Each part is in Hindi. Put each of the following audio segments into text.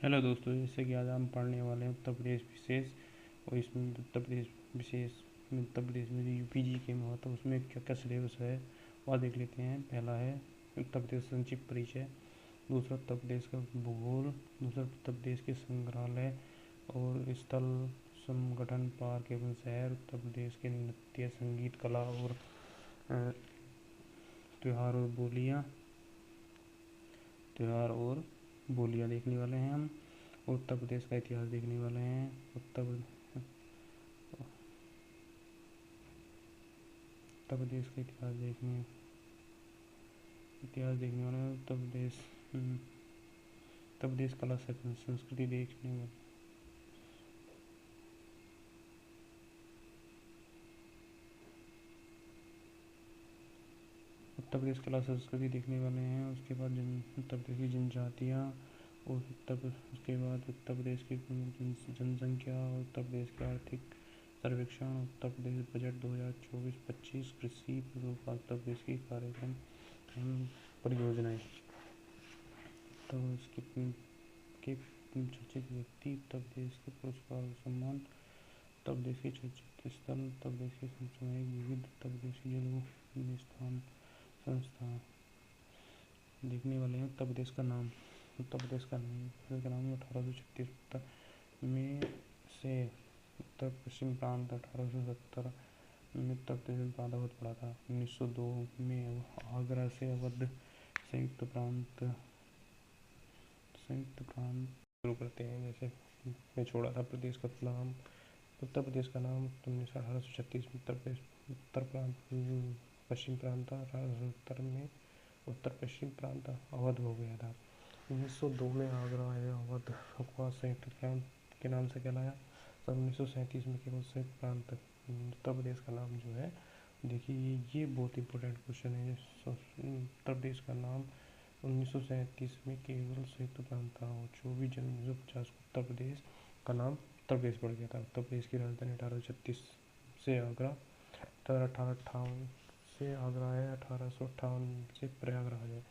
हेलो दोस्तों, जैसे कि आज हम पढ़ने वाले हैं उत्तर प्रदेश विशेष। और इसमें उत्तर प्रदेश विशेष में उत्तर प्रदेश में जो यूपीजी के में होता है उसमें क्या क्या सिलेबस है वह देख लेते हैं। पहला है उत्तर प्रदेश संक्षिप्त परिचय, दूसरा उत्तर प्रदेश का भूगोल, दूसरा उत्तर प्रदेश के संग्रहालय और स्थल, संगठन, पार्क एवं शहर, उत्तर प्रदेश के नृत्य, संगीत, कला और त्योहार और बोलियाँ देखने वाले हैं हम। उत्तर प्रदेश का इतिहास देखने वाले हैं। उत्तर प्रदेश का इतिहास देखने वाले हैं। उत्तर प्रदेश कला संस्कृति देखने वाले। उत्तर प्रदेश कला संस्कृति देखने वाले हैं। उसके बाद उत्तर प्रदेश की जनजातियाँ और उसके बाद उत्तर प्रदेश की जनसंख्या और उत्तर प्रदेश के आर्थिक सर्वेक्षण, उत्तर प्रदेश बजट 2024-25, कृषि उत्तर प्रदेश की कार्यक्रम परियोजनाएं, उत्तर प्रदेश के चर्चित व्यक्ति, उत्तर प्रदेश के पुरस्कार और सम्मान, उत्तर प्रदेश के चर्चित स्थल, उत्तर प्रदेश के सामुदायिक विविध, उत्तर प्रदेश की जलवायु स्थान संस्था देखने वाले हैं। उत्तर प्रदेश का नाम 1836 में से उत्तर पश्चिम प्रांत, 1870 में उत्तर पश्चिम प्रांत अवध पड़ा था। 1902 में आगरा से अवध संयुक्त प्रांत शुरू करते हैं। जैसे में छोड़ा था प्रदेश का नाम, उत्तर प्रदेश का नाम 1836 में उत्तर प्रांत पश्चिम प्रांत था। 1870 में उत्तर पश्चिम प्रांत अवध हो गया था। 1902 में आगरा या अवध उपवास संयुक्त प्रांत के नाम से कहलाया। सन 1937 में केवल संयुक्त प्रांत उत्तर प्रदेश का नाम जो है, देखिए ये बहुत इंपॉर्टेंट क्वेश्चन है। उत्तर प्रदेश का नाम 1937 में केवल संयुक्त प्रांत था और 24 जनवरी 1950 को उत्तर प्रदेश का नाम उत्तर प्रदेश पड़ गया था। उत्तर प्रदेश की राजधानी 1836 से आगरा, 1858 से आगरा है, 1858 से प्रयागराज है।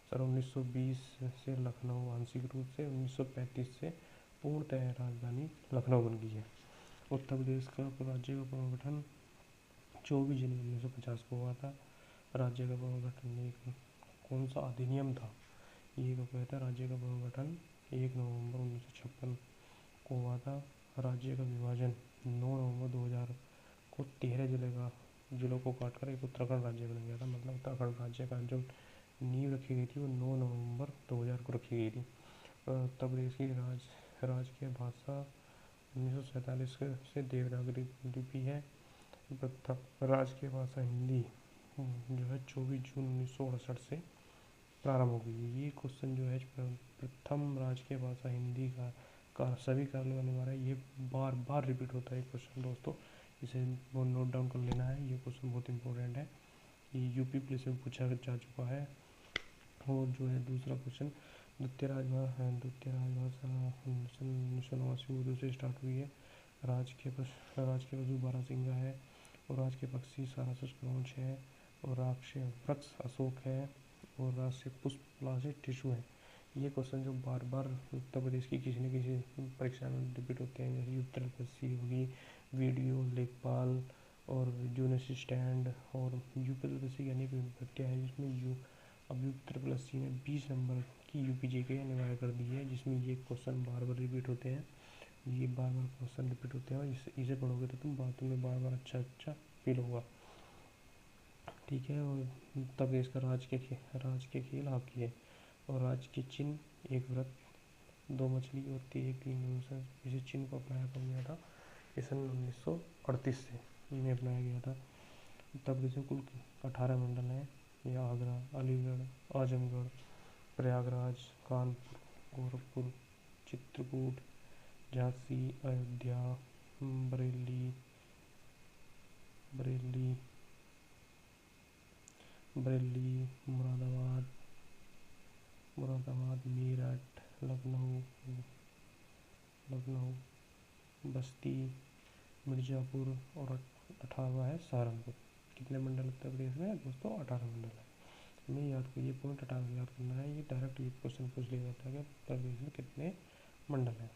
सन 1920 से लखनऊ आंशिक रूप से, 1935 से पूर्णतः राजधानी लखनऊ बन गई है। उत्तर प्रदेश का राज्य का पुनर्गठन 24 जनवरी 1950 को हुआ था। राज्य का पुनर्गठन एक कौन सा अधिनियम था ये को कहता है। राज्य का पुनर्गठन 1 नवंबर 1956 को हुआ था। राज्य का विभाजन 9 नवंबर 2000 को 13 जिलों को काटकर एक उत्तराखंड राज्य बन गया था। मतलब उत्तराखंड राज्य का जो नींव रखी गई थी वो 9 नवंबर 2000 को रखी गई थी। उत्तर प्रदेश की राजकीय भाषा 1947 से देवनागरी लिपि है। राजकीय भाषा हिंदी जो है 24 जून 1968 से प्रारंभ हो गई। ये क्वेश्चन जो है प्रथम राजकीय भाषा हिंदी का सभी कारण अनिवार्य है। ये बार बार रिपीट होता है क्वेश्चन दोस्तों, इसे वो नोट डाउन कर लेना है। ये क्वेश्चन बहुत इंपॉर्टेंट है, ये यूपी पुलिस में पूछा जा चुका है। और जो है दूसरा क्वेश्चन, द्वितीय राजभाषा 1989 उर्दू से स्टार्ट हुई है। राजकीय पशु बारहसिंगा है और राजकीय पक्षी सारस क्रौंच है और राष्ट्रीय वृक्ष अशोक है और राष्ट्रीय पुष्प प्लास्टिक टिश्यू है। ये क्वेश्चन जो बार बार उत्तर प्रदेश की किसी न किसी परीक्षा में रिपीट होते हैं, जैसे उत्तरप्रदेश होगी, वीडियो लेखपाल और यूनिवर्सिटी स्टैंड और यूपीएससी की अनेक प्रक्रिया है जिसमें अभी उत्तर प्रदेश ने 20 नंबर की यूपीजी के अनिवार्य कर दी है, जिसमें ये क्वेश्चन बार बार रिपीट होते हैं। ये बार बार क्वेश्चन रिपीट होते हैं और इसे पढ़ोगे तो तुम्हें बार बार अच्छा फील होगा, ठीक है। और उत्तर प्रदेश का राज के खेल हॉकी है और राज्य के चिन्ह एक वृत्त, 2 मछली और 3 इसे चिन्ह को अपनाया गया था। ये सन 1938 से में अपनाया गया था। उत्तर प्रदेश में कुल 18 मंडल हैं। यह आगरा, अलीगढ़, आजमगढ़, प्रयागराज, कानपुर, गोरखपुर, चित्रकूट, झांसी, अयोध्या, बरेली, मुरादाबाद, मेरठ, लखनऊ, बस्ती, मिर्ज़ापुर और 18वां है सहारनपुर। कितने मंडल उत्तर प्रदेश में दोस्तों? 18 मंडल है। हमें याद को ये पॉइंट 18 याद करना है। ये डायरेक्ट ये क्वेश्चन पूछ लिया जाता है कि उत्तर प्रदेश में कितने मंडल है।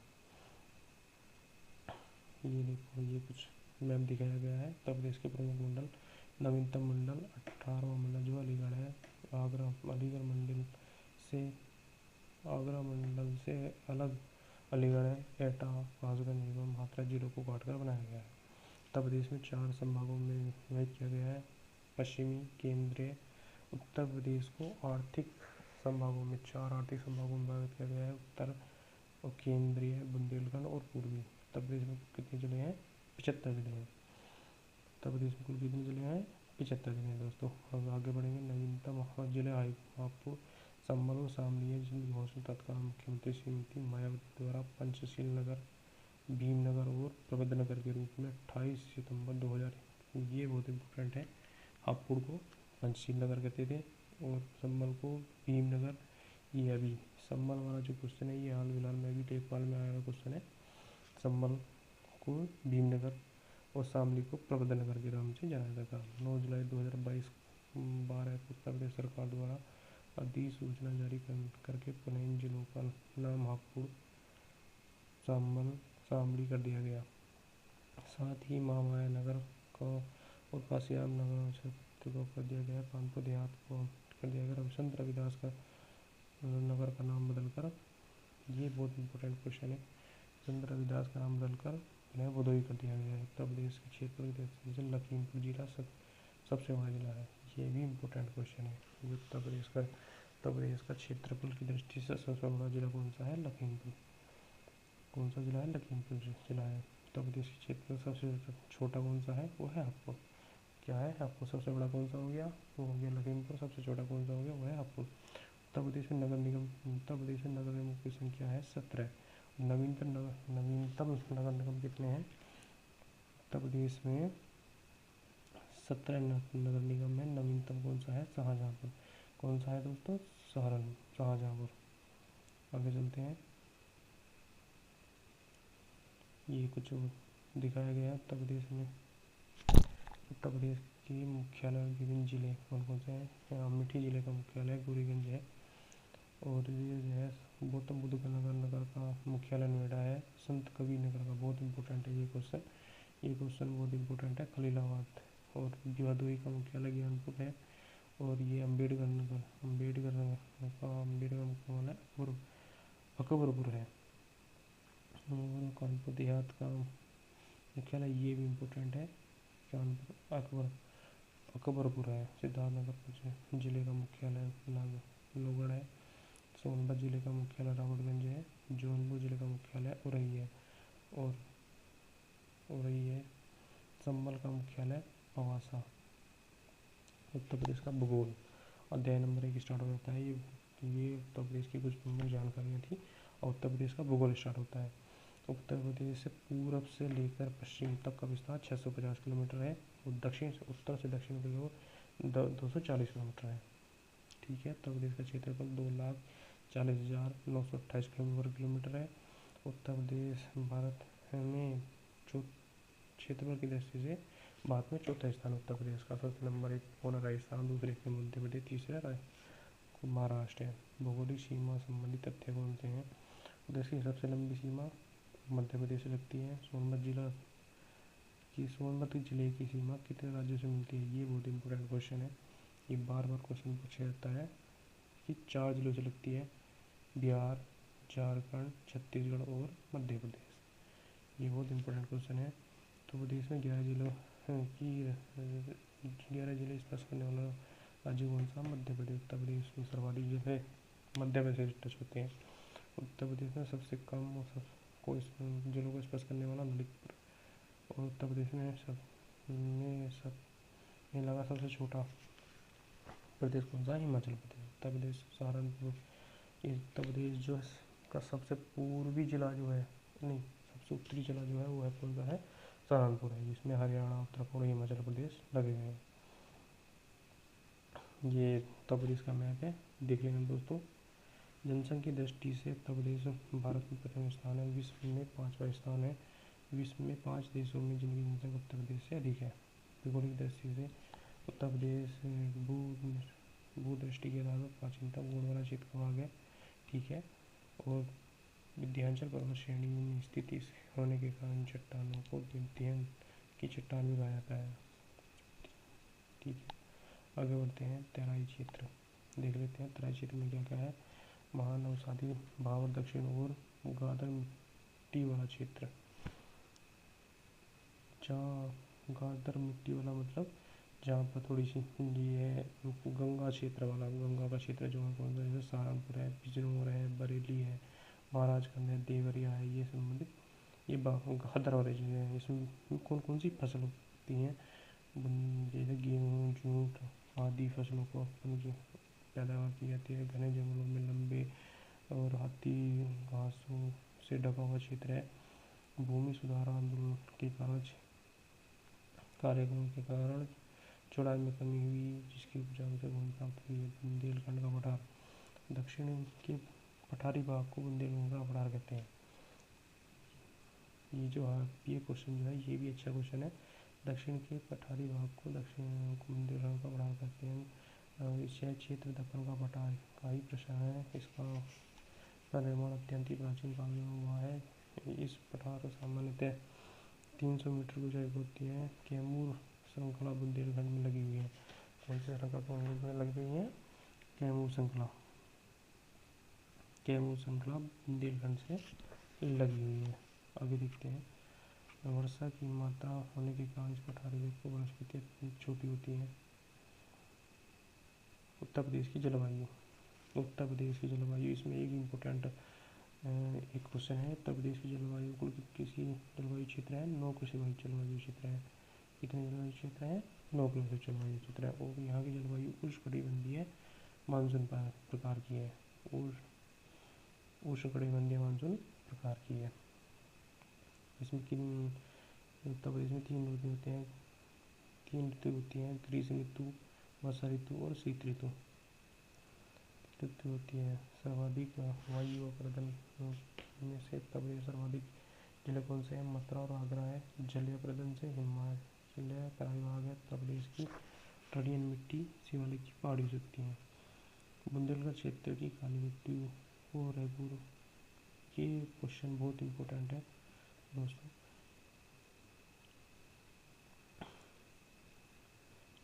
ये देखो, ये कुछ मैप दिखाया गया है उत्तर प्रदेश के प्रमुख मंडल। नवीनतम मंडल 18वां मंडल जो अलीगढ़ है। आगरा, अलीगढ़ मंडल से आगरा मंडल से अलग अलीगढ़ है, एटा, कासगंज एवं भाखड़ा जिलों को काटकर बनाया गया है। उत्तर प्रदेश में 4 संभागों में विभाजित किया गया है। पश्चिमी, केंद्रीय। उत्तर प्रदेश को आर्थिक संभागों में 4 आर्थिक संभागों में विभाजित किया गया है। उत्तर और केंद्रीय, बुंदेलखंड और पूर्वी। उत्तर प्रदेश में कितने जिले हैं? 75 जिले हैं। उत्तर प्रदेश में कुल कितने जिले हैं? 75 जिले हैं दोस्तों। अब आगे बढ़ेंगे। नवीनतम जिले हापुड़, संभल और शामली है, जिनकी घोषणा तत्काल मुख्यमंत्री श्रीमती मायावती द्वारा पंचशील नगर, भीमनगर और प्रबंधनगर के रूप में 28 सितंबर 2000, ये बहुत इंपॉर्टेंट है। हापुड़ को पंचशील नगर कहते थे और संभल को भीमनगर। ये अभी संभल वाला जो क्वेश्चन है ये हाल फिलहाल में अभी टेकपाल में आया हुआ क्वेश्चन है। संभल को भीमनगर और शामली को प्रबंधनगर के नाम से जाना जाता था। 9 जुलाई 2022 12 को उत्तर प्रदेश सरकार द्वारा अधिसूचना जारी करके पुनः इन जिलों का नाम हापुड़, संभल, शामली कर दिया गया। साथ ही महामाया नगर को और कासियाम नगर को कर दिया गया। कानपुर देहात को कर दिया गया। रविचंद्र रविदास का नगर का नाम बदलकर, ये बहुत इंपॉर्टेंट क्वेश्चन है, रविचंद्र रविदास का नाम बदलकर उन्हें भदोही कर दिया गया है। उत्तर प्रदेश के क्षेत्र की दृष्टि से लखीमपुर जिला सबसे बड़ा जिला है। ये भी इंपॉर्टेंट क्वेश्चन है। ये उत्तर प्रदेश का क्षेत्रफल की दृष्टि से सबसे बड़ा जिला कौन सा है? लखीमपुर। कौन सा जिला है? लखीमपुर जिला है। उत्तर प्रदेश के क्षेत्र में सबसे छोटा कौन सा है? वो है हापुड़। क्या है? हापुड़। सबसे बड़ा कौन सा हो गया? वो हो गया लखीमपुर। सबसे छोटा कौन सा हो गया? वो है हापुड़। उत्तर प्रदेश में नगर निगम की संख्या है 17। नवीनतम नगर निगम कितने हैं? उत्तर प्रदेश में 17 नगर निगम है। नवीनतम कौन सा है? शाहजहाँपुर। कौन सा है दोस्तों? शाहजहाँपुर। आगे चलते हैं। ये कुछ दिखाया गया है उत्तर प्रदेश में। उत्तर प्रदेश की मुख्यालय विभिन्न जिले कौन कौन से हैं? अमेठी जिले का मुख्यालय गोरीगंज है। और ये जो है गौतम बुद्ध का नगर का मुख्यालय नोएडा है। संत कबीर नगर का, बहुत इंपॉर्टेंट है ये क्वेश्चन बहुत इंपॉर्टेंट है, खलीलाबाद। और भदोही का मुख्यालय ज्ञानपुर है। और ये अम्बेडकर मुख्यालय अकबरपुर है। और कानपुर देहात का मुख्यालय, ये भी इम्पोर्टेंट है, कानपुर अकबरपुर है। सिद्धार्थनगर जिले का मुख्यालय लोहगढ़ है। सोनभद्र जिले का मुख्यालय रावतगंज है। जौनपुर जिले का मुख्यालय उरई है। और उरई है। संभल का मुख्यालय पवासा। उत्तर प्रदेश का भूगोल अध्याय नंबर 1 स्टार्ट हो जाता है। ये उत्तर प्रदेश की कुछ प्रमुख जानकारियाँ थी। और उत्तर प्रदेश का भूगोल स्टार्ट होता है। उत्तर प्रदेश से पूर्व से लेकर पश्चिम तक का विस्तार 650 किलोमीटर है। और उत्तर से दक्षिण की ओर 240 किलोमीटर है। ठीक है। उत्तर प्रदेश का क्षेत्रफल 2,40,928 वर्ग किलोमीटर है। उत्तर प्रदेश भारत में क्षेत्रफल की दृष्टि से भारत में चौथा स्थान उत्तर प्रदेश का। फर्स्ट नंबर 1 होना राजस्थान, दूसरे पे मध्य प्रदेश, तीसरा महाराष्ट्र है। भौगोलिक सीमा संबंधी तथ्य कौन से हैं? देश की सबसे लंबी सीमा मध्य प्रदेश से लगती है। सोनभद्र जिले की सीमा कितने राज्यों से मिलती है? ये बहुत इंपॉर्टेंट क्वेश्चन है। ये बार बार क्वेश्चन पूछा जाता है कि 4 जिलों से लगती है, बिहार, झारखंड, छत्तीसगढ़ और मध्य प्रदेश। ये बहुत इंपॉर्टेंट क्वेश्चन है। तो प्रदेश में 11 जिले स्पर्श करने वाला राज्य कौन सा? मध्य प्रदेश। उत्तर प्रदेश में सर्वाधिक जिले मध्य प्रदेश से टच होते हैं। उत्तर प्रदेश में सबसे कम और जिलों को स्पर्श करने वाला ललितपुर। और उत्तर प्रदेश में लगा सबसे छोटा प्रदेश कौन सा? हिमाचल प्रदेश। उत्तर प्रदेश सहारनपुर। उत्तर प्रदेश जो का सबसे पूर्वी जिला जो है, नहीं, सबसे उत्तरी जिला जो है वो है कौन सा है? सहारनपुर है, जिसमें हरियाणा, उत्तराखंड, हिमाचल प्रदेश लगे हुए हैं। ये उत्तर प्रदेश का मैप है, देख लेना दोस्तों। जनसंख्या की दृष्टि से उत्तर प्रदेश भारत में प्रथम स्थान है। विश्व में 5वां स्थान है। विश्व में 5 देशों में जिनकी जनसंख्या उत्तर प्रदेश से अधिक है। भौगोलिक दृष्टि से उत्तर प्रदेश भू दृष्टि के आधार पर प्राचीनतम गुण वाला क्षेत्र का भाग है। ठीक है। और विंध्याचल पर्वत श्रेणी में स्थित होने के कारण चट्टानों को विंध्य की चट्टान भी कहा जाता है। ठीक है, आगे बढ़ते हैं। तराई क्षेत्र देख लेते हैं। तराई क्षेत्र में क्या क्या है। महानवसादी भावर दक्षिण और गादर मिट्टी वाला क्षेत्र। जहाँ गादर मिट्टी वाला मतलब जहाँ पर थोड़ी सी ये है गंगा क्षेत्र वाला, गंगा का क्षेत्र जो है कौन सा, जैसे सहारनपुर है, बिजनौर है, बरेली है, महाराजगंज है, देवरिया है, ये संबंधित ये गादर वाले चीज़ें हैं। इसमें कौन कौन सी फसल होती हैं, जैसे गेहूँ, जूट आदि फसलों को उनकी पैदावार की जाती है। घने जंगलों में लंबे और हाथी घासों से ढका हुआ क्षेत्र है। भूमि सुधार आंदोलन के कार्यक्रम के कारण चौड़ाई में कमी हुई, जिसकी उपजाऊ से भूमि प्राप्त हुई है। बुंदेलखंड का पठार। दक्षिण के पठारी भाग को बुंदेलखंड का पठार कहते हैं। ये जो है ये क्वेश्चन जो है ये भी अच्छा क्वेश्चन है। दक्षिण के पठारी भाग को बुंदेलखंड का पठार कहते हैं। यह क्षेत्र दक्कन का पठार का ही प्रशासन है। इसका निर्माण अत्यंत ही प्राचीन काल में हुआ है। इस पठार सामान्यतः 300 मीटर की ऊंचाई होती है। कैमूर श्रृंखला बुंदेलखंड में लगी हुई है। कौन से श्रृंखला में लगी हुई है, कैमूर श्रृंखला। कैमूर श्रृंखला बुंदेलखंड से लगी हुई है। आगे देखते हैं। वर्षा की मात्रा होने के कारण इस पठारी देश को वनस्पतियाँ छोटी होती हैं। उत्तर प्रदेश की जलवायु। उत्तर प्रदेश की जलवायु, इसमें एक इम्पोर्टेंट एक क्वेश्चन है। उत्तर प्रदेश की जलवायु कुल किसी जलवायु क्षेत्र है, 9 कृषि जलवायु क्षेत्र है। कितने जलवायु क्षेत्र है, 9 कृषि जलवायु क्षेत्र है। और यहाँ की जलवायु उष्णकटिबंधीय मानसून प्रकार की है। उष्णकटिबंधीय मानसून प्रकार की है। इसमें उत्तर प्रदेश में 3 ऋतु होते हैं। 3 ऋतु होती हैं, ग्रीष्म ऋतु, वर्षा ऋतु और शीत ऋतु होती है। सर्वाधिक वायु अपर्दन में से उत्तर प्रदेश सर्वाधिक जिले कौन से हैं, मथुरा और आगरा है। जलीय अपर्दन से हिमालय का विभाग है। उत्तर प्रदेश की ट्रेडियन मिट्टी शिवालिक की पहाड़ी हो सकती है। बुंदेलखंड क्षेत्र की काली मिट्टी और रेगुर, ये क्वेश्चन बहुत इंपॉर्टेंट है दोस्तों।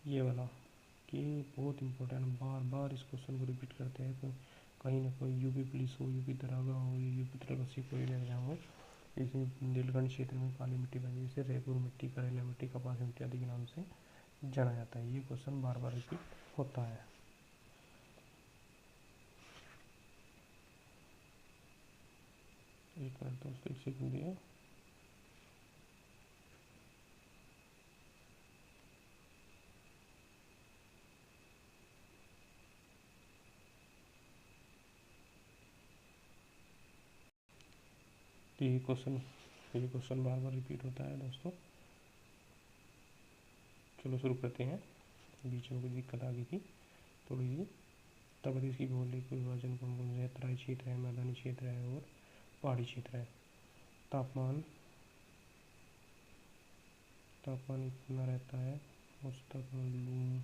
ये वाला ये बहुत इंपॉर्टेंट, बार बार इस क्वेश्चन को रिपीट करते हैं। तो कहीं ना कोई यूपी पुलिस हो, यूपी दरोगा हो, यूपी तरह कोई भी एग्जाम हो, इसमें बुंदेलखंड क्षेत्र में काली मिट्टी बनी, जिसे रेगुर मिट्टी, करेला मिट्टी, कपास मिट्टी आदि के नाम से जाना जाता है। ये क्वेश्चन बार बार रिपीट होता है। एक मिनट दोस्तों, एक सेकंड दिया। तो ये क्वेश्चन बार बार रिपीट होता है दोस्तों। चलो शुरू करते हैं। बीच में कुछ दिक्कत आ गई थी थोड़ी सी। उत्तर प्रदेश की भौगोलिक विभाजन कौन कौन से है, तराई क्षेत्र है, मैदानी क्षेत्र है और पहाड़ी क्षेत्र है। तापमान इतना रहता है औसतन लूम,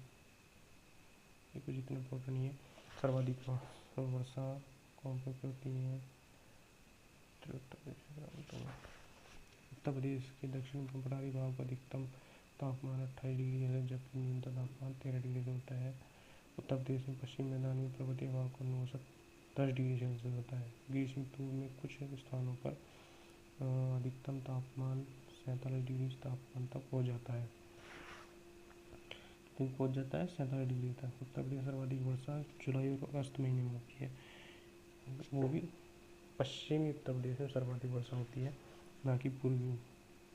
ये कुछ इतना इम्पोर्टेंट नहीं है। सर्वाधिक वर्षा कौन कौन सी होती है। उत्तर प्रदेश के दक्षिण पठारी भाग का अधिकतम तापमान 28 डिग्री है, जबकि न्यूनतम तापमान 13 डिग्री से होता है। उत्तर प्रदेश में पश्चिम मैदानी पर्वतीय भाग का औसत 10 डिग्री सेल्सियस होता है। ग्रीष्म ऋतु में कुछ स्थानों पर अधिकतम तापमान 47 डिग्री तापमान तक पहुँच जाता है। 47 डिग्री तक। उत्तर प्रदेश सर्वाधिक वर्षा जुलाई और अगस्त महीने में होती है। वो भी पश्चिमी उत्तर प्रदेश में सर्वाधिक वर्षा होती है, ना कि पूर्वी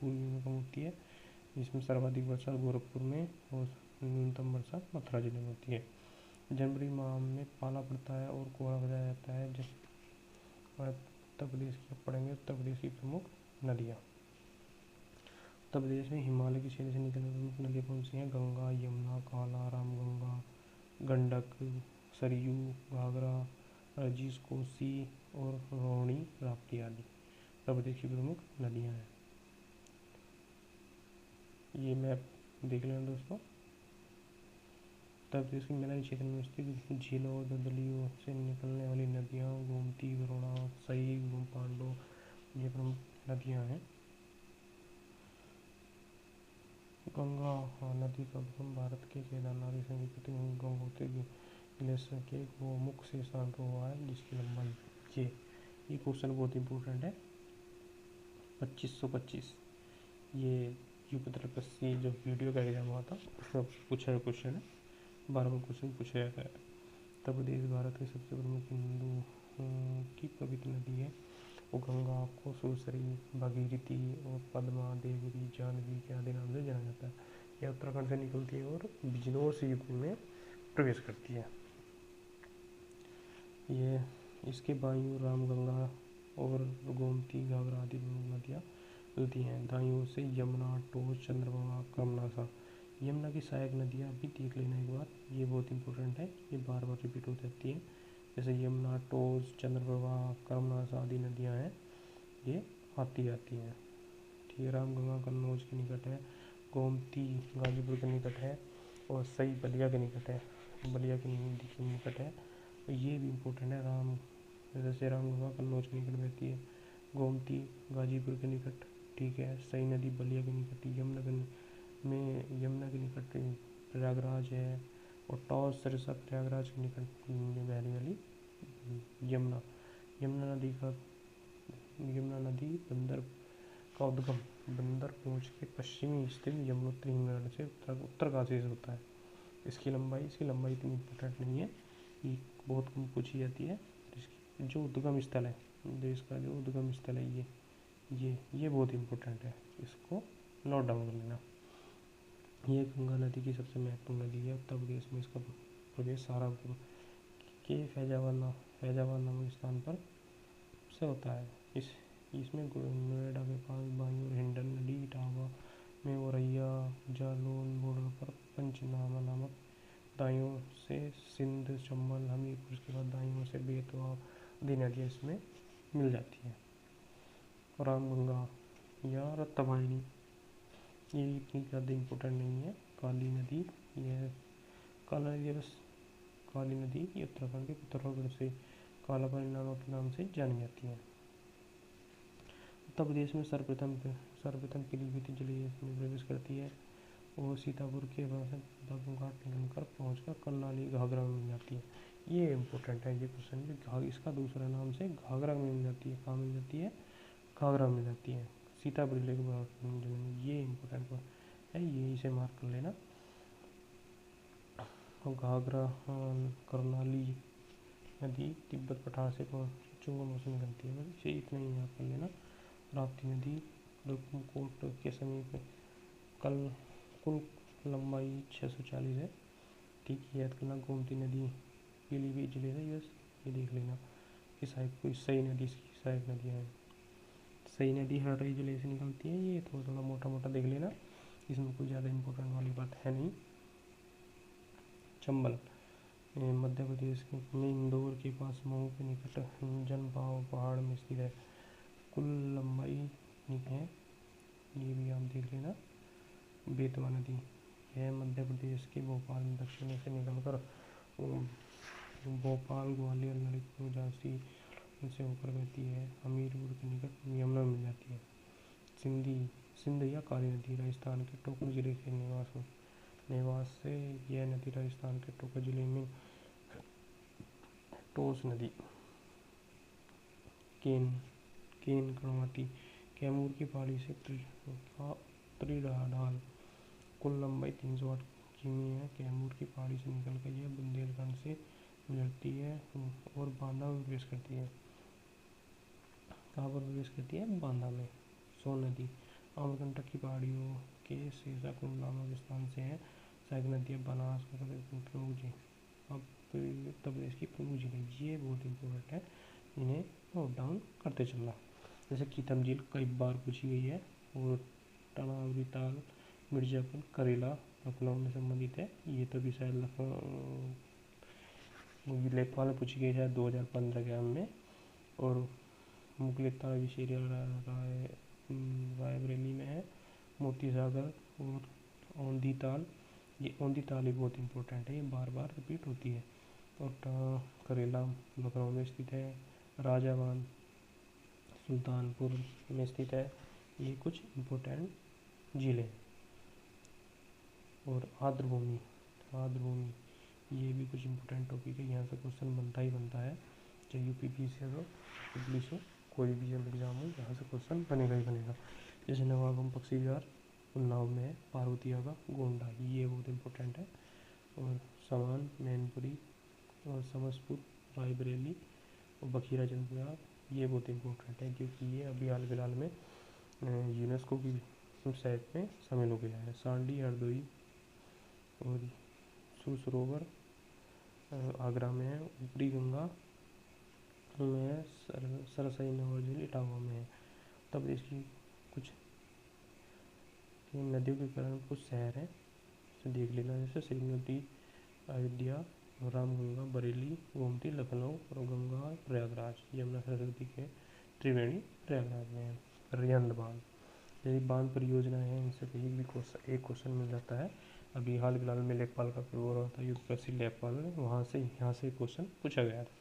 में कम होती है। जिसमें सर्वाधिक वर्षा गोरखपुर में और न्यूनतम वर्षा मथुरा जिले में होती है। जनवरी माह में पाला पड़ता है और कोहरा बजाया जाता है। जब उत्तर प्रदेश की पढ़ेंगे, उत्तर प्रदेश की प्रमुख नदियाँ। उत्तर प्रदेश में हिमालय की श्रेणी से निकलने प्रमुख नदियाँ कौन सी हैं, गंगा, यमुना, काला, रामगंगा, गंडक, सरयू, घाघरा, रजीस, कोसी और रोहिणी, राप्ती आदि उत्तर प्रदेश की प्रमुख नदियाँ हैं। ये मैप देख लेना दोस्तों। उत्तर प्रदेश के मैदानी क्षेत्र में स्थित झीलों और दलदलियों से निकलने वाली नदियाँ गोमती, वरुणा, सई, पांडव ये प्रमुख नदियाँ हैं। गंगा नदी का उद्गम भारत के केदारनाथ की संगीत गंगोत्री ग्लेशियर के गोमुख से स्थान पर हुआ है, जिसकी लंबाई ये क्वेश्चन बहुत इंपॉर्टेंट है। 2525 ये यूपी जो वीडियो का एग्जाम हुआ था उसमें पूछा हुआ क्वेश्चन है, 12वां क्वेश्चन पूछा जाता है। उत्तर प्रदेश भारत की सबसे प्रमुख हिंदू की पवित्र नदी है। वो गंगा को सुरसरी, भागीरथी और पद्मा, देवरी, जानवी के आदि नाम से जाना जाता है। यह उत्तराखंड से निकलती है और बिजनौर से यूपी में प्रवेश करती है। ये इसके बाईं ओर रामगंगा और गोमती, घाघरा आदि नदियाँ मिलती हैं। दाईं ओर से यमुना, टोस, चंद्रभागा, कर्मनासा। यमुना की सहायक नदियाँ भी देख लेना एक बार, ये बहुत इंपॉर्टेंट है, ये बार बार रिपीट हो जाती हैं। जैसे यमुना, टोस, चंद्रप्रभा, कर्मनासा आदि नदियाँ हैं, ये आती हैं। ठीक है, रामगंगा कन्नौज के निकट है, गोमती गाजीपुर के निकट है और सई बलिया के निकट है, बलिया के निकट है। तो ये भी इम्पोर्टेंट है। जैसे रामगंगा कन्नौज के निकट बहती है, गोमती गाजीपुर के निकट, ठीक है, सई नदी बलिया के निकट, यमुना के निकट प्रयागराज है और टॉस सरसा प्रयागराज के निकट बहने वाली यमुना नदी बंदर का उद्गम बंदर पूंछ के पश्चिमी स्थित यमुनोत्री हिमनद से उत्तरकाशी से होता है। इसकी लंबाई इतनी इम्पोर्टेंट नहीं है, ये बहुत कम पूछी जाती है। इसकी जो उद्गम स्थल है, देश का जो उद्गम स्थल है, ये बहुत इम्पोर्टेंट है, इसको नोट डाउन कर लेना। ये गंगा नदी की सबसे महत्वपूर्ण नदी है। उत्तर प्रदेश में इसका प्रवेश सहारनपुर के फैजाबाद नामक स्थान पर से होता है। इसमें नोएडा के पास बाईं ओर हिंडन नदी, इटावा में औरैया जालौन बॉर्डर पर पंचनामा नामक, दाईं ओर से सिंध, चंबल, हमीरपुर, के बाद दाईं ओर से बेतवा आदि नदियाँ इसमें मिल जाती हैं। रामगंगा या रत्तवाहिनी ये इतनी ज़्यादा इम्पोर्टेंट नहीं है। काली नदी ये उत्तराखंड के पिथौरागढ़ से कालापानी नाम से जानी जाती है। उत्तर प्रदेश में सर्वप्रथम पीलीभीत जिले में प्रवेश करती है और सीतापुर के घाट निकलकर पहुंचकर कर्नाली घाघरा में मिल जाती है। ये इम्पोर्टेंट है, ये क्वेश्चन इसका दूसरा नाम से घाघरा में मिल जाती है। कहाँ मिल जाती है? घाघरा मिल जाती है, सीतापुर जिले के जिले में। ये इम्पोर्टेंट है, ये इसे मार्क कर लेना। घाघरा कर्नाली नदी तिब्बत पठार से चुंगम से निकलती है, बस इसे इतना ही याद कर लेना। राप्ती नदी रुकमकोट के समीप कुल लंबाई 640 है, ठीक है, याद करना। गोमती नदी पीलीभीत जिले से, ये देख लेना। कोई सई नदी इसकी सहायक नदियाँ हैं। सई नदी हरडई जिले से निकलती है, ये थोड़ा मोटा देख लेना, इसमें कोई ज़्यादा इम्पोर्टेंट वाली बात है नहीं। चंबल मध्य प्रदेश में इंदौर के पास मऊ के निकट जनपाव पहाड़ में स्थित है, कुल लंबाई है, ये भी आप देख लेना। बेतवा नदी यह मध्य प्रदेश के भोपाल में दक्षिण से निकलकर भोपाल, ग्वालियर, ललितपुर, झांसी से होकर बहती है, हमीरपुर के निकट यमुना मिल जाती है। सिंध या काली नदी राजस्थान के टोंक जिले के निवास से यह नदी राजस्थान के टोंक जिले में टोस नदी, केन कर्णवती, कैमूर की पहाड़ी से त्रिडाल, कुल लंबाई 308 किमी है। कैमूर की पहाड़ी से निकलकर यह बुंदेलखंड से गुजरती है और बांदा में प्रवेश करती है। कहाँ पर प्रवेश करती है? बांदा में। सोन नदी अमरकंटक की पहाड़ियों के शेषाकुंड नामक स्थान से है। सहायक नदियाँ बनास, प्रमुख जी, अब उत्तर प्रदेश की प्रमुख जिले, ये बहुत इंपॉर्टेंट है, इन्हें नोट डाउन करते चलना। जैसे कीतम झील कई बार पूछी गई है और टनावरी ताल मिर्जापुर करेला लखनऊ में संबंधित है। ये तो भी शायद लेखपाल में पूछी गई है 2015 के में। और मुगले ताल विशेरिया रायबरेली में है। मोती सागर और औंधी ताल ये औंधी ताली बहुत इंपॉर्टेंट है, ये बार बार रिपीट होती है। और करेला लखनऊ में स्थित है। राजाबांध सुल्तानपुर में स्थित है। ये कुछ इम्पोर्टेंट ज़िले। और आर्द्रभूमि, आर्द्रभूमि ये भी कुछ इम्पोर्टेंट टॉपिक है, यहाँ से क्वेश्चन बनता ही बनता है, चाहे यूपीपीसी हो पुलिस हो, कोई भी एग्जाम हो, यहाँ से क्वेश्चन बनेगा ही बनेगा। जैसे नवाबम बख्शी विहार उन्नाव में है, पार्वतिया का गोंडा, ये बहुत इम्पोर्टेंट है। और समान मैनपुरी और समसपुर रायबरेली और बखीरा जनपद, ये बहुत इम्पोर्टेंट है क्योंकि ये अभी हाल फिलहाल में यूनेस्को की साइट में शामिल हो गया है। सांडी हरदोई और सुरसरोवर आगरा में है। ऊपरी गंगा में सरसई नवर झील इटावा में है। तब इसकी कुछ नदियों के कारण कुछ शहर हैं तो देख लेना, जैसे श्रीमती, अयोध्या, रामगंगा, बरेली, गोमती, लखनऊ और गंगा प्रयागराज, यमुना सरस्वती के त्रिवेणी प्रयागराज में है। रिहंद बांध, यदि बांध परियोजना है, इनसे कहीं भी एक क्वेश्चन मिल जाता है। अभी हाल फिलहाल में लेखपाल का पेपर हुआ था, यूपीएससी लेखपाल में, वहाँ से यहाँ से क्वेश्चन पूछा गया था।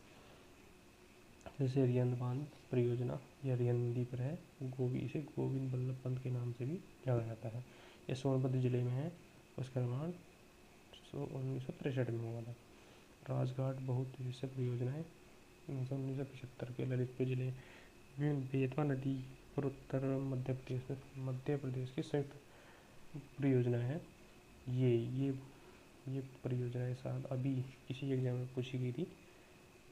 जैसे रिहंद बांध परियोजना या रिहंद नदी पर है, इसे गोविंद बल्लभ पंत के नाम से भी जाना जाता है। यह सोनभद्र जिले में है। उसका निर्माण 1963 में हुआ था। राजघाट बहुउद्देश्य परियोजना है 1975 के ललितपुर जिले में बेतवा नदी पर उत्तर मध्य प्रदेश की संयुक्त परियोजना है। ये परियोजना के साथ अभी इसी एग्जाम में पूछी गई थी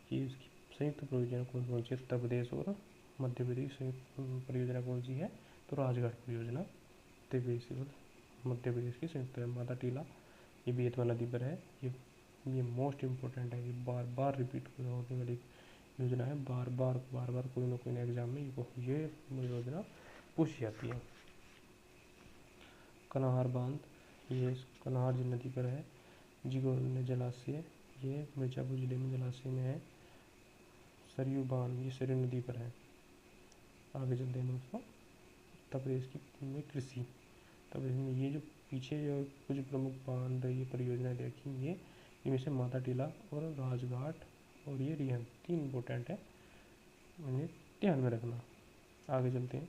कि उसकी संयुक्त परियोजना कौन कौन सी, उत्तर प्रदेश और मध्य प्रदेश संयुक्त परियोजना कौन सी है, तो राजघाट परियोजना उत्तर प्रदेश और मध्य प्रदेश की संयुक्त है। माता टीला ये बेतवा नदी पर है। ये मोस्ट इम्पोर्टेंट है, ये बार बार रिपीट होने वाली योजना है, बार बार कोई ना कोई एग्जाम में ये योजना पूछी जाती है। कनाहार बांध, ये कनाहार नदी पर है। जिगोरने जलाशय, ये मिर्जापुर जिले में जलाशय में है। सरयू बांध, ये सरयू नदी पर है। आगे चलते हैं दोस्तों, उत्तर प्रदेश की में कृषि, उत्तर प्रदेश में ये जो पीछे जो कुछ प्रमुख बांध ये परियोजनाएं देखी, ये इनमें से माता टीला और राजघाट और ये रिहंद 3 इम्पोर्टेंट है, उन्हें ध्यान में रखना। आगे चलते हैं,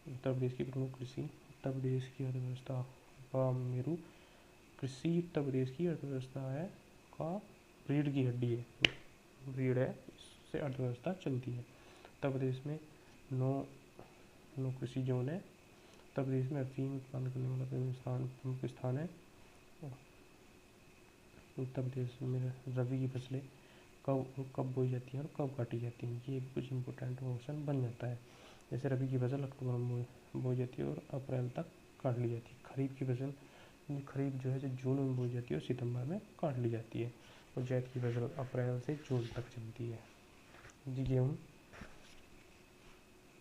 उत्तर प्रदेश की प्रमुख कृषि, उत्तर प्रदेश की अर्थव्यवस्था का मेरू कृषि उत्तर प्रदेश की अर्थव्यवस्था है का रीढ़ की हड्डी है, रीढ़ है, इससे अर्थव्यवस्था चलती है। उत्तर प्रदेश में 9 कृषि जोन है। उत्तर प्रदेश में अफीम उत्पादन करने वाला प्रमुख स्थान है। उत्तर प्रदेश में रबी की फसलें कब बोई जाती हैं और कब काटी जाती हैं, ये कुछ इंपॉर्टेंट क्वेश्चन बन जाता है। जैसे रबी की फसल अक्टूबर में बोई जाती है और अप्रैल तक काट ली जाती है। खरीफ की फसल खरीफ जो है जून में बोई जाती है और सितंबर में काट ली जाती है। और जैद की फसल अप्रैल से जून तक चलती है। गेहूँ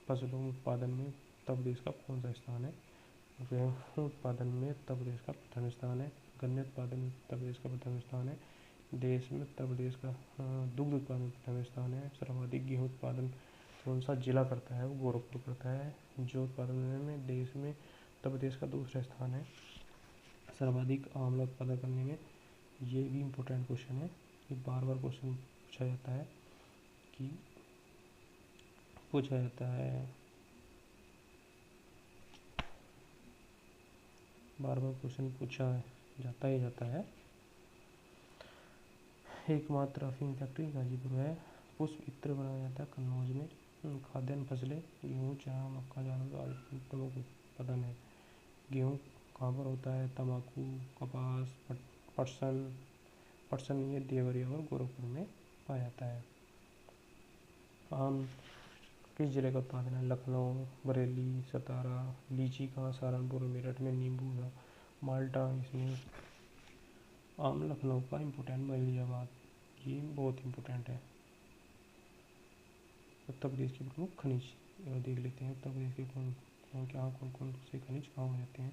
फसलों उत्पादन में उत्तर प्रदेश का कौन सा स्थान है? गेहूँ उत्पादन में उत्तर प्रदेश का प्रथम स्थान है। गन्ने उत्पादन में उत्तर प्रदेश का प्रथम स्थान है। देश में उत्तर प्रदेश का दुग्ध उत्पादन में प्रथम स्थान है। सर्वाधिक गेहूँ उत्पादन कौन सा जिला करता है? वो गोरखपुर करता है। जो उत्पादन में देश में उत्तर प्रदेश का दूसरा स्थान है। सर्वाधिक आंवला उत्पादन करने में, ये भी इम्पोर्टेंट क्वेश्चन है, ये बार बार क्वेश्चन पूछा जाता है बार बार क्वेश्चन पूछा जाता है। एकमात्र अफीम फैक्ट्री गाजीपुर है। पुष्प इत्र बनाया जाता है कन्नौज में। खाद्यान्न फसलें गेहूँ, चना, मक्का, ज्वार आदि प्रमुख उत्पादन है। गेहूँ कहाँ पर होता है? तम्बाकू, कपास, पटसन ये देवरिया और गोरखपुर में पाया जाता है। आम किस जिले का उत्पादन है? लखनऊ, बरेली, सतारा। लीची कहाँ? सहारनपुर, मेरठ में। नींबू, माल्टा, इसमें आम लखनऊ का इम्पोर्टेंट। मलियाबाद, ये बहुत इम्पोर्टेंट है। उत्तर प्रदेश के प्रमुख खनिज देख लेते हैं। उत्तर प्रदेश के कौन से खनिज कहाँ हो जाते हैं?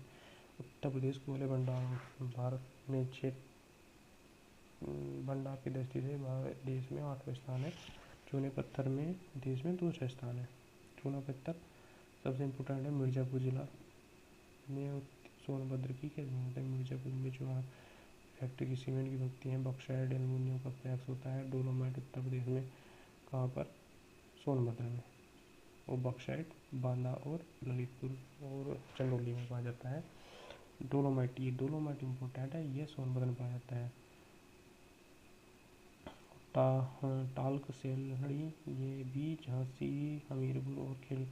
उत्तर प्रदेश कोयले भंडार भारत में 6 भंडार की दृष्टि से देश में 8वां स्थान है। चूने पत्थर में देश में दूसरा स्थान है। चूना पत्थर सबसे इम्पोर्टेंट है। मिर्ज़ापुर जिला में सोनभद्र की क्या जरूरत है? मिर्ज़ापुर में चूना फैक्ट्री की सीमेंट की बनती है। बॉक्साइट एल्युमिनियम का फ्लैक्स होता है। डोलोमाइट उत्तर प्रदेश में कहाँ पर? सोनभद्र में। और बॉक्साइट बांदा और ललितपुर और चंदौली में पाया जाता है। डोलोमाइट, ये डोलोमाइट इम्पोर्टेंट है, ये सोनभद्र में पाया जाता है। टाल्क सेलड़ी, ये भी झांसी, हमीरपुर और खेल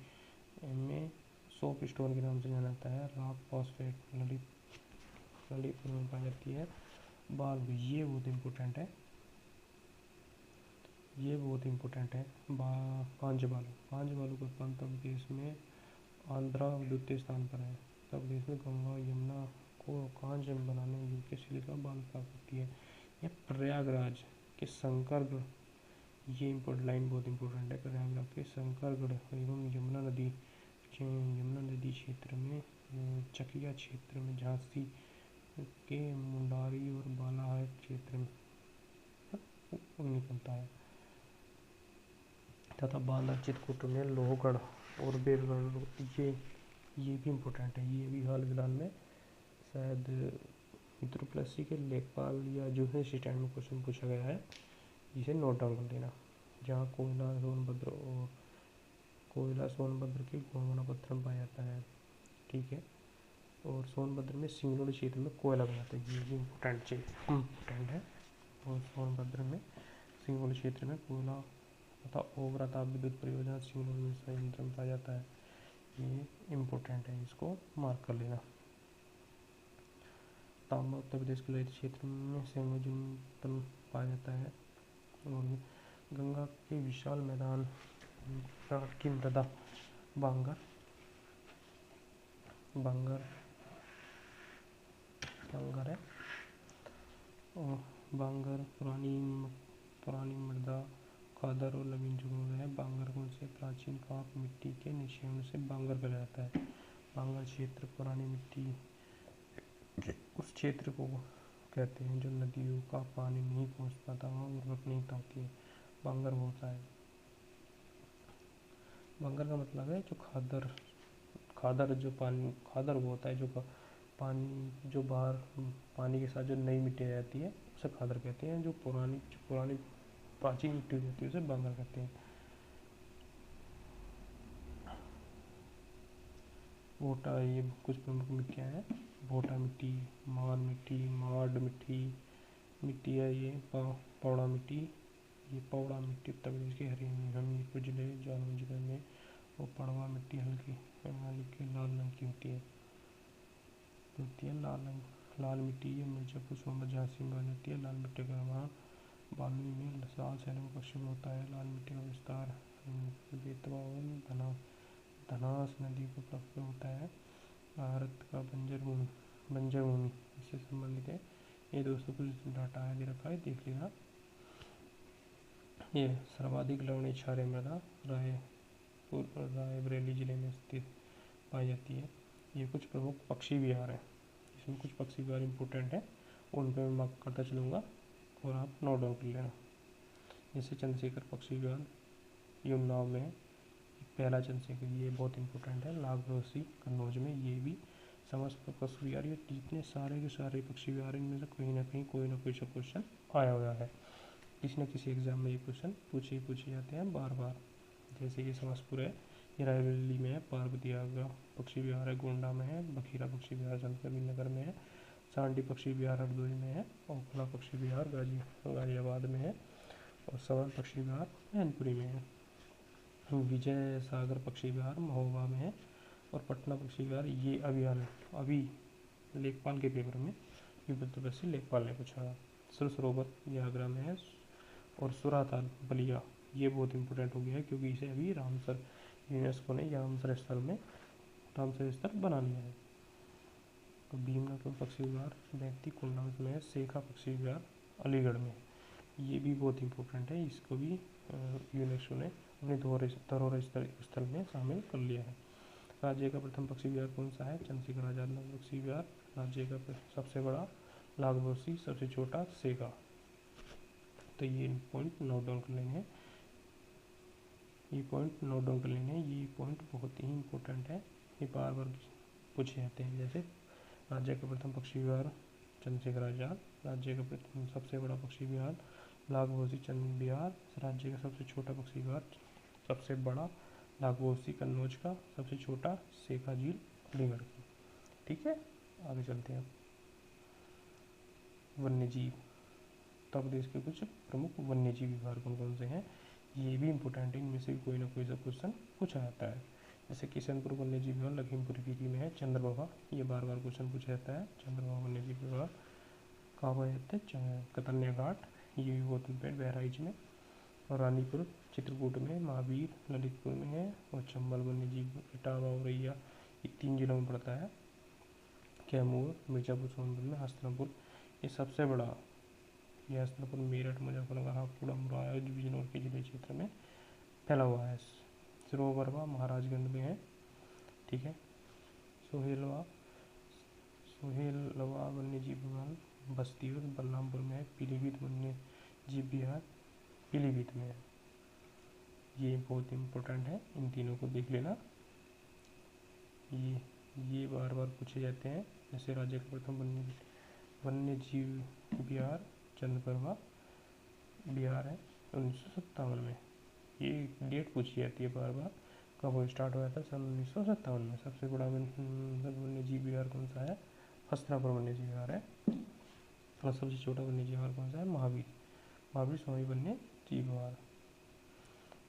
में सोप स्टोन के नाम से जाना जाता है। रॉक फॉस्फेट ललितपुर में पाई जाती है। बाल्ब, ये बहुत इम्पोर्टेंट है, ये बहुत इम्पोर्टेंट है। कांच बालू का उत्पादन उत्तर प्रदेश में आंध्रा द्वितीय स्थान पर है। उत्तर प्रदेश में गंगा यमुना को कांच बनाने योग्य सिलिका बालू प्राप्त होती है। यह प्रयागराज के शंकरगढ़, ये इम्पोर्टेंट लाइन बहुत इम्पोर्टेंट है। प्रयागराज के शंकरगढ़ एवं यमुना नदी क्षेत्र में चकिया क्षेत्र में झांसी के मुंडारी और बालाहाट क्षेत्र में निकलता है तथा बांदा चित्रकूट में लोहगढ़ और बेलगढ़, ये भी इम्पोर्टेंट है। ये भी हाल फिलहाल में शायद मित्र प्लस सी के लेखपाल या जूनियर असिस्टेंट में क्वेश्चन पूछा गया है, जिसे नोट डाउन कर लेना। जहाँ कोयला सोनभद्र के गोंगना पत्थर में पाया जाता है, ठीक है। और सोनभद्र में सिंगरौली क्षेत्र में कोयला बनाते हैं, ये भी इम्पोर्टेंट है। और सोनभद्र में सिंगरौली क्षेत्र में कोयला तथा ओबरा ताप विद्युत परियोजना सिंगरौली संयंत्र में पाया जाता है, ये इम्पोर्टेंट है, इसको मार्क कर लेना। तांबा उत्तर प्रदेश के ललित क्षेत्र में संयोजन पाया जाता है। और गंगा के विशाल मैदान की मृदा बांगर है। और बांगर पुरानी मृदा खादर और लवणीय जगह है। बांगर गुण से प्राचीन कांप मिट्टी के निक्षेपण से बांगर कहलाया जाता है। बांगर क्षेत्र पुरानी मिट्टी उस क्षेत्र को कहते हैं जो नदियों का पानी नहीं पहुंच पाता, वहाँ उर्वरक नहीं होती है, बांगर होता है। बांगर का मतलब है जो खादर वो होता है जो पानी जो बाहर पानी के साथ जो नई मिट्टी रहती है उसे खादर कहते हैं। जो पुरानी प्राचीन मिट्टी रहती है उसे बांगर कहते हैं। भोटा, ये कुछ प्रमुख मिट्टियाँ हैं। भोटा मिट्टी, माड मिट्टी है। ये पौड़ा मिट्टी, उत्तर प्रदेश के हमीरपुर जिले जालौन जिले में। और पड़वा मिट्टी हल्की लाल रंग की होती है लाल मिट्टी, ये मिर्जापुर सोनभद्र झांसी में पाई जाती है। लाल मिट्टी का निर्माण बालू में लाल शैलों के पश्चिम में होता है। लाल मिट्टी का विस्तार बेतवा और धनास नदी को प्राप्त होता है। भारत का बंजर भूमि इससे संबंधित है। ये दोस्तों कुछ डाटा है दे रखा है, देख लेना। ये सर्वाधिक लवणीय क्षारीय मृदा रायबरेली जिले में स्थित पाई जाती है। ये कुछ प्रमुख पक्षी विहार हैं, इसमें कुछ पक्षी विहार इम्पोर्टेंट है, उन पर मैं मार्क करता चलूँगा और आप नोट डाउन कर लेना। जैसे चंद्रशेखर पक्षी विहार उन्नाव में है। पहला चंद्रशेखर, ये बहुत इंपॉर्टेंट है। नागरोसी कन्नौज में, ये भी समस्त पक्षी विहार, ये जितने सारे के सारे पक्षी विहार इनमें से कहीं ना कहीं कोई ना कोई सा क्वेश्चन आया हुआ है। किसी न किसी एग्जाम में ये क्वेश्चन पूछे जाते हैं बार बार। जैसे ये समस्तपुर है, ये रायबरेली में है। पार्वती आगरा पक्षी विहार है, गोंडा में है। बखीरा पक्षी विहार संतकबीर नगर में है। सांडी पक्षी विहार हरदोई में है। ओखला पक्षी विहार गाजियाबाद में है। और सवन पक्षी विहार मैनपुरी में है। विजय सागर पक्षी विहार महोबा में है। और पटना पक्षी विहार, ये अभी लेखपाल के पेपर में यूपी लेखपाल ने पूछा। सरोवर ये आगरा में है। और सुराताल बलिया, ये बहुत इंपॉर्टेंट हो गया है क्योंकि इसे अभी रामसर यूनेस्को ने रामसर स्थल बना लिया है। तो भीमनाथपुर पक्षी विहार बैती कुंडा में है। सेखा पक्षी विहार अलीगढ़ में, ये भी बहुत इंपॉर्टेंट है, इसको भी यूनेस्को ने अपने धरोहर स्थल में शामिल कर लिया है। राज्य का प्रथम पक्षी विहार कौन सा है? चंद्रशेखर आजाद पक्षी विहार। राज्य का सबसे बड़ा लागबोसी, सबसे छोटा सेगा। तो ये पॉइंट नोट डाउन कर लेंगे, ये पॉइंट बहुत ही इम्पोर्टेंट है, ये बार बार पूछे जाते हैं। जैसे राज्य का प्रथम पक्षी विहार चंद्रशेखर आजाद, राज्य का सबसे बड़ा पक्षी विहार लाखोसी चंद विहार, राज्य का सबसे छोटा पक्षी विहार, सबसे बड़ा लाखोसी कन्नौज का, सबसे छोटा सेखा झील अलीगढ़ की। ठीक है, आगे चलते हैं। वन्य जीव, उत्तर प्रदेश के कुछ प्रमुख वन्य जीव विहार कौन कौन से हैं, ये भी इंपॉर्टेंट है, इनमें से कोई ना कोई सा क्वेश्चन पूछा जाता है। जैसे किशनपुर वन्य जीव विहार लखीमपुर खीरी में है। चंद्रभागा, ये बार बार क्वेश्चन पूछा जाता है। चंद्रभागा वन्य जीव विहार कहाँ पाया जाता है, कतन्या घाट, ये भी गौतमपेट बहराइच में, और रानीपुर चित्रकूट में, महावीर ललितपुर में है, और चंबल वन्य जीव इटावा औरैया, ये 3 जिलों में पड़ता है। कैमूर, मिर्जापुर सोनभद्र में, हस्तिनापुर ये सबसे बड़ा, ये हस्तिनापुर मेरठ मुजफ्फरनगर हापुड़ अमरोहा बिजनौर के जिले क्षेत्र में फैला हुआ है। सिरोबरवा महाराजगंज में है। ठीक है, सोहेलवा वन्य जीव विहार बस्ती और बलरामपुर में है। पीलीभीत वन्य जीव विहार पीलीभीत में है। ये बहुत इम्पोर्टेंट है, इन तीनों को देख लेना, ये बार बार पूछे जाते हैं। जैसे राज्य का प्रथम वन्य जीव विहार चंद्रप्रभा बिहार है 1957 में। ये डेट पूछी जाती है बार बार, कब वो स्टार्ट हुआ था, सन 1957 में। सबसे बड़ा वन्य जीव विहार कौन सा है, हस्तिनापुर वन्य जीव विहार है। और सबसे छोटा वन्य जीव विहार कौन सा है, महावीर स्वामी वन्य जीव विहार।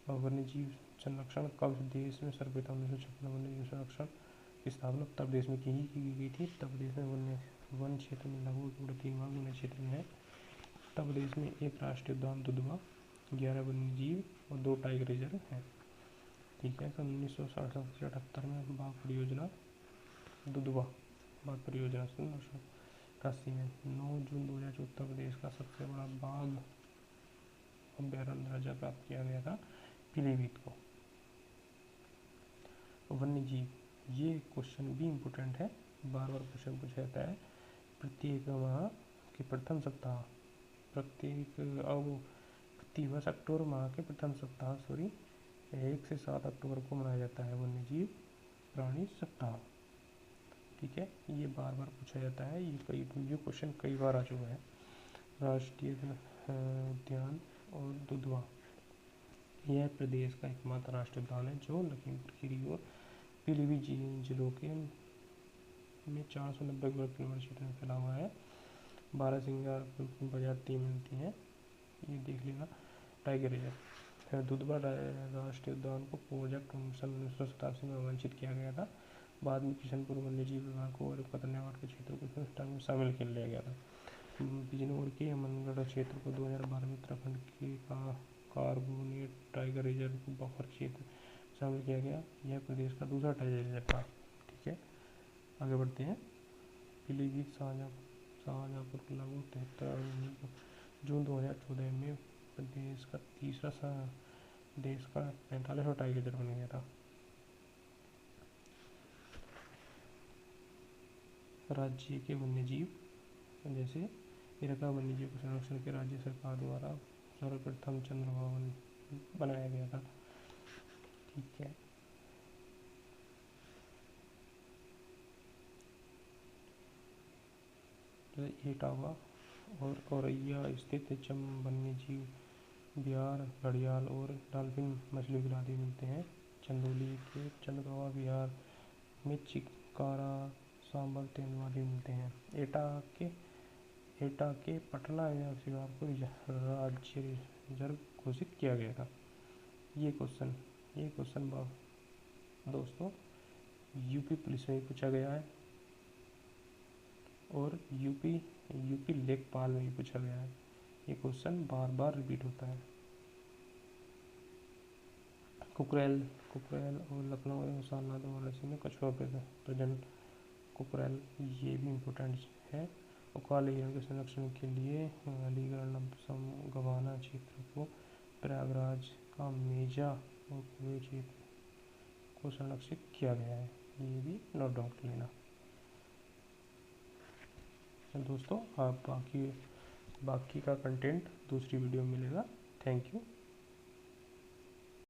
और वन्य जीव संरक्षण कब देश में सर्वप्रथम 1956 वन्य जीव संरक्षण की स्थापना उत्तर प्रदेश में की गई थी। उत्तर प्रदेश में वन क्षेत्र में लगभग 3 भाग वन्य क्षेत्र में है। उत्तर प्रदेश में 1 राष्ट्रीय उद्यान दुधवा, 11 वन्य जीव और 2 टाइगर रिजर्व हैं। ठीक है, सन 1967 से 78 में बाघ परियोजना दुधवा बाघ परियोजना सन 1988 में। 9 जून 2014 उत्तर प्रदेश का सबसे बड़ा बाघ अभ्यारण्य दर्जा प्राप्त किया गया था पीलीभीत को। वन्य जीव, ये क्वेश्चन भी इम्पोर्टेंट है, बार बार क्वेश्चन पूछा जाता है। प्रत्येक माह के प्रथम सप्ताह, प्रतिवर्ष अक्टूबर माह के प्रथम सप्ताह 1 से 7 अक्टूबर को मनाया जाता है वन्य जीव प्राणी सप्ताह। ठीक है, ये बार बार पूछा जाता है, ये क्वेश्चन कई बार आ चुका है। राष्ट्रीय उद्यान और दुधवा, यह प्रदेश का एकमात्र राष्ट्रीय उद्यान है जो लखीमपुर खीरी और पीलीभीत जिलों के में 490 वर्ग किलोमीटर क्षेत्र में फैला हुआ है। बारहसिंगा प्रजाति मिलती हैं, ये देख लेना। टाइगर रिजर्व, दुधवा राष्ट्रीय उद्यान को प्रोजेक्ट सन 1987 में आवंटित किया गया था। बाद में किशनपुर वन्य जीव विभाग को और कतन्या घाट के क्षेत्र को में शामिल कर लिया गया था। बिजनौर के अमनगढ़ क्षेत्र को 2012 में उत्तराखंड के कार्बोनेट टाइगर रिजर्व को बफर क्षेत्र शामिल किया गया। यह प्रदेश का दूसरा टाइगर रिजर्व था। ठीक है, आगे बढ़ते हैं। पीलीभीत शाहजहाँपुर को लागू 73 जून 2014 में प्रदेश का तीसरा देश का 45वां टाइगर रिजर्व बन गया था। राज्य के वन्य जीव, जैसे इलाका वन्य जीव संरक्षण के राज्य सरकार द्वारा सर्वप्रथम चंद्रभागा बनाया गया था। ठीक है, इटावा और औरैया स्थित वन्य जीव विहार घड़ियाल और डॉल्फिन मछली आदि मिलते हैं। चंदौली के चंदगावा विहार में चिकारा सांबर तेंदुआ मिलते हैं। एटा के पटना विहार को राज्य रिजर्व घोषित किया गया था। ये क्वेश्चन दोस्तों यूपी पुलिस में पूछा गया है और यूपी लेखपाल में भी पूछा गया है। ये क्वेश्चन बार बार रिपीट होता है। कुकरेल और लखनऊ एवं सारनाथ वाराणसी में कछुआ प्रजनन कुकरेल, ये भी इम्पोर्टेंट है। और काले हिरण के संरक्षण के लिए अलीगढ़ गवाना क्षेत्र को प्रयागराज का मेजा और पूरे क्षेत्र को संरक्षित किया गया है। ये भी नोट डाउन कर लेना। दोस्तों, आप बाकी का कंटेंट दूसरी वीडियो में मिलेगा। Thank you.